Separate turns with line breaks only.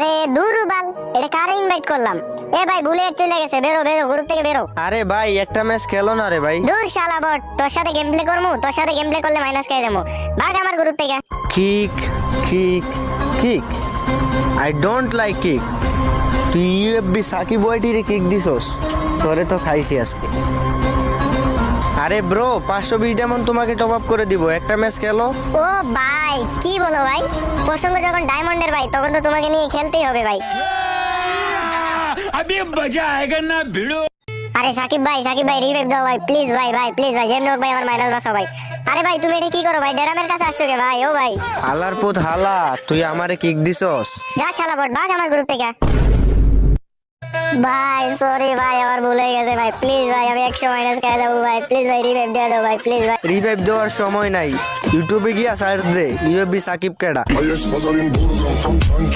আরে দূর বাল, এটা কারে ইনভাইট করলাম? এ ভাই বুলেট চলে গেছে, বেরো বেরো, গ্রুপ থেকে বেরো।
আরে ভাই একটা ম্যাচ খেলো না রে ভাই।
দূর শালা বট, তোর সাথে গেম প্লে করমু? তোর সাথে গেম প্লে করলে মাইনাস খেয়ে যাবো। ভাগ আমার গ্রুপ থেকে।
Kick kick kick, I don't like kick. তুই ইউএফবি সাকিব ওয়াইটিরে কিক দিছস, তোরে তো খাইছি আজকে। আরে ব্রো 520 ডায়মন্ড তোমাকে টপ আপ করে দিব, একটা ম্যাচ খেলো।
ও ভাই কি বলো ভাই, প্রসঙ্গ যখন ডায়মন্ডের ভাই, তখন তো তোমাকে নিয়ে খেলতেই হবে ভাই।
अभी मजा आएगा ना भिड़ो।
আরে সাকিব ভাই রিভাইভ দাও ভাই, প্লিজ ভাই প্লিজ ভাই, যেমন হোক ভাই আমার মাইনাস বাঁচাও ভাই। আরে ভাই তুমি এটা কি করো ভাই, ডেরামের কাছে আসছো কে ভাই? ও ভাই
হালার পুত হালা, তুই আমারে কিক দিছস।
যা শালা বট, ভাগ আমার গ্রুপ থেকে। ভাই সরি ভাই, আমার ভুল হয়ে গেছে ভাই, প্লিজ ভাই আমি 100 মাইনাস খেয়ে যাবো ভাই, প্লিজ ভাই রিভাইভ দিয়ে দাও ভাই, প্লিজ ভাই।
রিভাইভ দেওয়ার সময় নাই, ইউটিউবে গিয়া সার্চ দে ইউএফবি সাকিব কেডা।
Highest buzzing bull from